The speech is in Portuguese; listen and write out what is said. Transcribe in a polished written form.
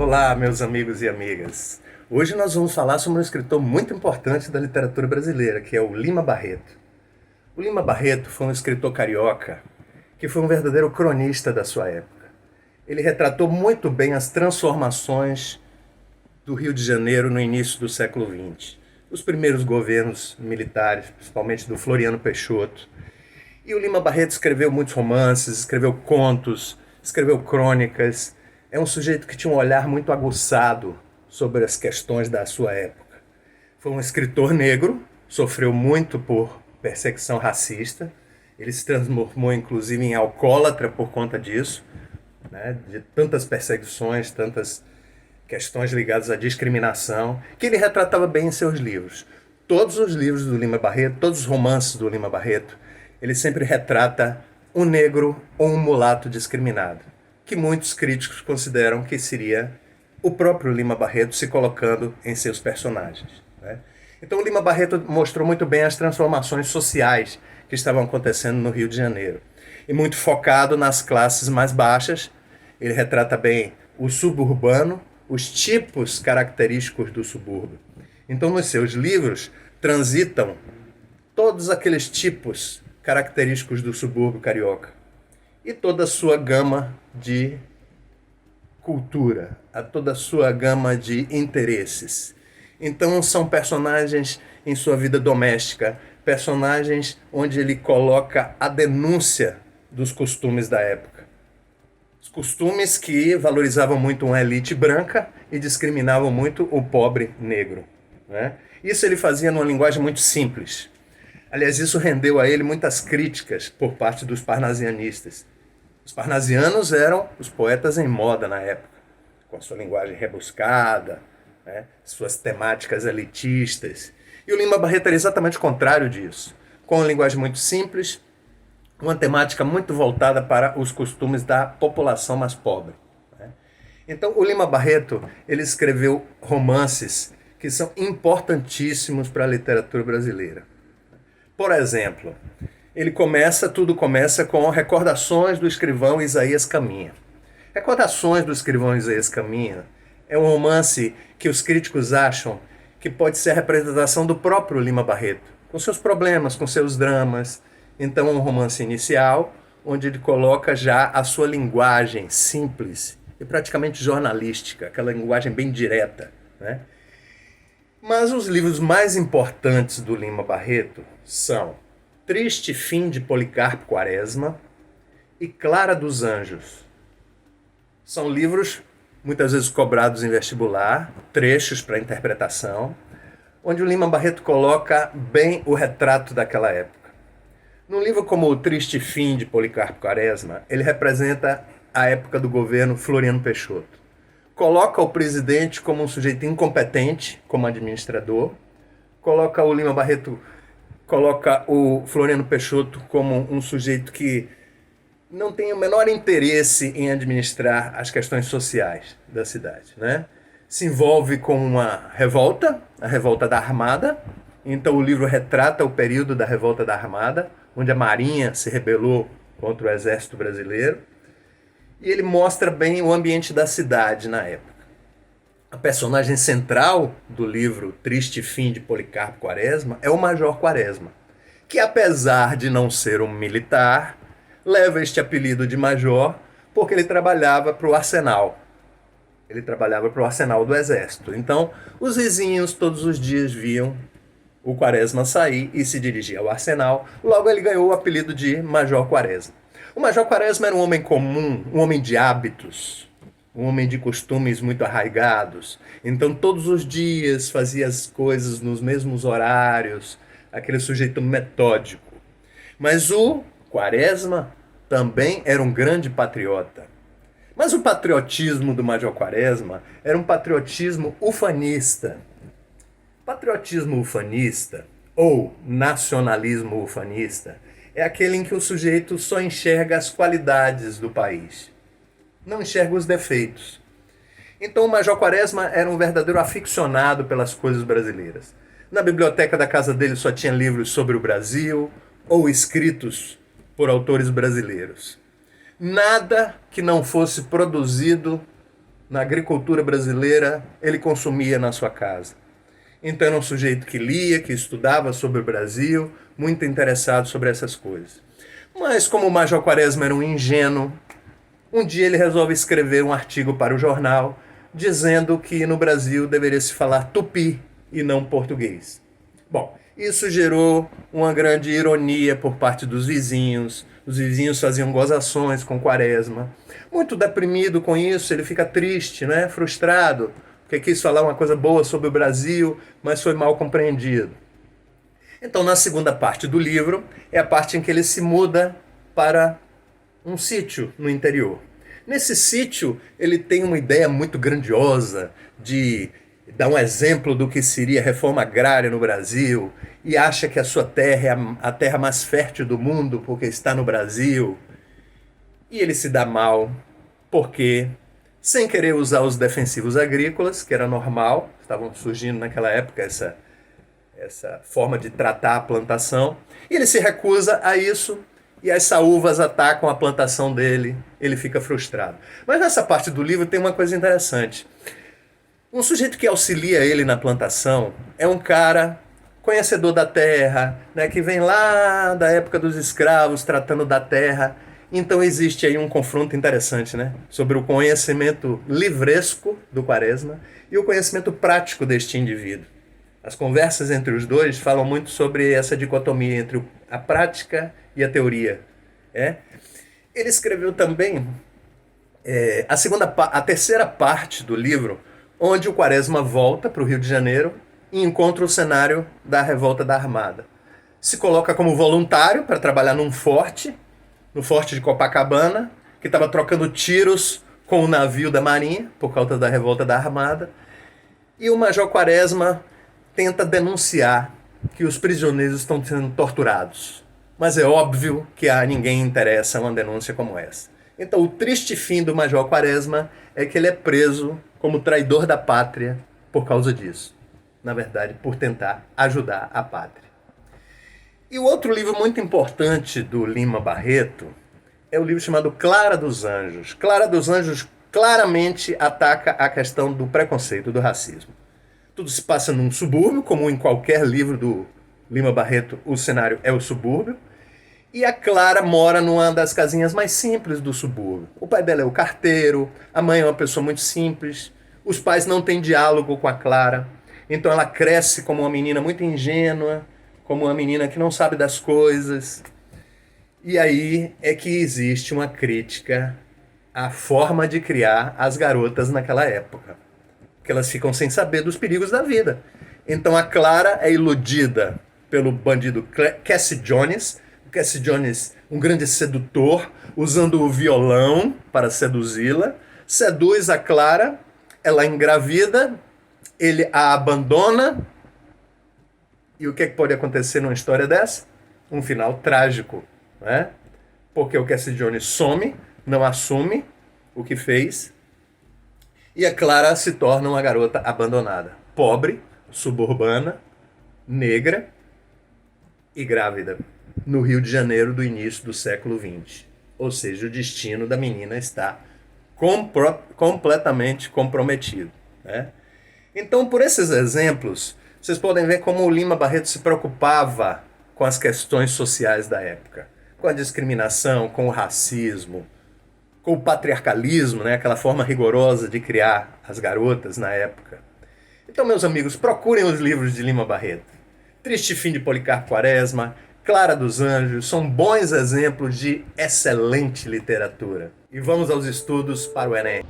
Olá, meus amigos e amigas. Hoje nós vamos falar sobre um escritor muito importante da literatura brasileira, que é o Lima Barreto. O Lima Barreto foi um escritor carioca que foi um verdadeiro cronista da sua época. Ele retratou muito bem as transformações do Rio de Janeiro no início do século XX. Os primeiros governos militares, principalmente do Floriano Peixoto. E o Lima Barreto escreveu muitos romances, escreveu contos, escreveu crônicas. É um sujeito que tinha um olhar muito aguçado sobre as questões da sua época. Foi um escritor negro, sofreu muito por perseguição racista. Ele se transformou, inclusive, em alcoólatra por conta disso, né? De tantas perseguições, tantas questões ligadas à discriminação, que ele retratava bem em seus livros. Todos os livros do Lima Barreto, todos os romances do Lima Barreto, ele sempre retrata um negro ou um mulato discriminado, que muitos críticos consideram que seria o próprio Lima Barreto se colocando em seus personagens, né? Então o Lima Barreto mostrou muito bem as transformações sociais que estavam acontecendo no Rio de Janeiro. E muito focado nas classes mais baixas, ele retrata bem o suburbano, os tipos característicos do subúrbio. Então nos seus livros transitam todos aqueles tipos característicos do subúrbio carioca e toda a sua gama de cultura, a toda a sua gama de interesses. Então são personagens em sua vida doméstica, personagens onde ele coloca a denúncia dos costumes da época. Os costumes que valorizavam muito uma elite branca e discriminavam muito o pobre negro, né? Isso ele fazia numa linguagem muito simples. Aliás, isso rendeu a ele muitas críticas por parte dos parnasianistas. Os parnasianos eram os poetas em moda na época, com a sua linguagem rebuscada, né, suas temáticas elitistas. E o Lima Barreto era exatamente o contrário disso, com uma linguagem muito simples, uma temática muito voltada para os costumes da população mais pobre, né? Então, o Lima Barreto ele escreveu romances que são importantíssimos para a literatura brasileira. Por exemplo, tudo começa com Recordações do Escrivão Isaías Caminha. Recordações do Escrivão Isaías Caminha é um romance que os críticos acham que pode ser a representação do próprio Lima Barreto, com seus problemas, com seus dramas. Então é um romance inicial, onde ele coloca já a sua linguagem simples e praticamente jornalística, aquela linguagem bem direta, né? Mas os livros mais importantes do Lima Barreto são Triste Fim de Policarpo Quaresma e Clara dos Anjos. São livros muitas vezes cobrados em vestibular, trechos para interpretação, onde o Lima Barreto coloca bem o retrato daquela época. Num livro como O Triste Fim de Policarpo Quaresma, ele representa a época do governo Floriano Peixoto. Coloca o presidente como um sujeito incompetente, como administrador. Coloca o Lima Barreto, coloca o Floriano Peixoto como um sujeito que não tem o menor interesse em administrar as questões sociais da cidade, né? Se envolve com uma revolta, a revolta da Armada. Então o livro retrata o período da revolta da Armada, onde a Marinha se rebelou contra o exército brasileiro. E ele mostra bem o ambiente da cidade na época. A personagem central do livro Triste Fim de Policarpo Quaresma é o Major Quaresma, que apesar de não ser um militar, leva este apelido de Major porque ele trabalhava para o arsenal. Ele trabalhava para o arsenal do exército. Então, os vizinhos todos os dias viam o Quaresma sair e se dirigir ao arsenal. Logo ele ganhou o apelido de Major Quaresma. O Major Quaresma era um homem comum, um homem de hábitos, um homem de costumes muito arraigados. Então todos os dias fazia as coisas nos mesmos horários, aquele sujeito metódico. Mas o Quaresma também era um grande patriota. Mas o patriotismo do Major Quaresma era um patriotismo ufanista. Patriotismo ufanista, ou nacionalismo ufanista, é aquele em que o sujeito só enxerga as qualidades do país, não enxerga os defeitos. Então o Major Quaresma era um verdadeiro aficionado pelas coisas brasileiras. Na biblioteca da casa dele só tinha livros sobre o Brasil ou escritos por autores brasileiros. Nada que não fosse produzido na agricultura brasileira ele consumia na sua casa. Então era um sujeito que lia, que estudava sobre o Brasil, muito interessado sobre essas coisas. Mas como o Major Quaresma era um ingênuo, um dia ele resolve escrever um artigo para o jornal dizendo que no Brasil deveria se falar tupi e não português. Bom, isso gerou uma grande ironia por parte dos vizinhos. Os vizinhos faziam gozações com Quaresma. Muito deprimido com isso, ele fica triste, né? Frustrado, porque quis falar uma coisa boa sobre o Brasil, mas foi mal compreendido. Então, na segunda parte do livro, é a parte em que ele se muda para um sítio no interior. Nesse sítio, ele tem uma ideia muito grandiosa de dar um exemplo do que seria a reforma agrária no Brasil e acha que a sua terra é a terra mais fértil do mundo porque está no Brasil. E ele se dá mal porque, sem querer usar os defensivos agrícolas, que era normal, estavam surgindo naquela época essa forma de tratar a plantação, e ele se recusa a isso, e as saúvas atacam a plantação dele, ele fica frustrado. Mas nessa parte do livro tem uma coisa interessante. Um sujeito que auxilia ele na plantação é um cara conhecedor da terra, né, que vem lá da época dos escravos, tratando da terra. Então existe aí um confronto interessante, né, sobre o conhecimento livresco do Quaresma e o conhecimento prático deste indivíduo. As conversas entre os dois falam muito sobre essa dicotomia entre a prática e a teoria. Ele escreveu também a terceira parte do livro, onde o Quaresma volta para o Rio de Janeiro e encontra o cenário da Revolta da Armada. Se coloca como voluntário para trabalhar no forte de Copacabana, que estava trocando tiros com o navio da Marinha, por causa da Revolta da Armada. E o Major Quaresma tenta denunciar que os prisioneiros estão sendo torturados. Mas é óbvio que a ninguém interessa uma denúncia como essa. Então o triste fim do Major Quaresma é que ele é preso como traidor da pátria por causa disso. Na verdade, por tentar ajudar a pátria. E o outro livro muito importante do Lima Barreto é o livro chamado Clara dos Anjos. Clara dos Anjos claramente ataca a questão do preconceito, do racismo. Tudo se passa num subúrbio, como em qualquer livro do Lima Barreto, o cenário é o subúrbio. E a Clara mora numa das casinhas mais simples do subúrbio. O pai dela é o carteiro, a mãe é uma pessoa muito simples, os pais não têm diálogo com a Clara. Então ela cresce como uma menina muito ingênua, como uma menina que não sabe das coisas. E aí é que existe uma crítica à forma de criar as garotas naquela época. Porque elas ficam sem saber dos perigos da vida. Então a Clara é iludida pelo bandido Cassie Jones. O Cassie Jones, um grande sedutor, usando o violão para seduzi-la. Seduz a Clara, ela engravida, ele a abandona. E o que pode acontecer numa história dessa? Um final trágico, né? Porque o Cassie Jones some, não assume o que fez, e a Clara se torna uma garota abandonada, pobre, suburbana, negra e grávida, no Rio de Janeiro do início do século XX. Ou seja, o destino da menina está completamente comprometido, né? Então, por esses exemplos, vocês podem ver como o Lima Barreto se preocupava com as questões sociais da época, com a discriminação, com o racismo, com o patriarcalismo, né? Aquela forma rigorosa de criar as garotas na época. Então, meus amigos, procurem os livros de Lima Barreto. Triste Fim de Policarpo Quaresma, Clara dos Anjos, são bons exemplos de excelente literatura. E vamos aos estudos para o Enem.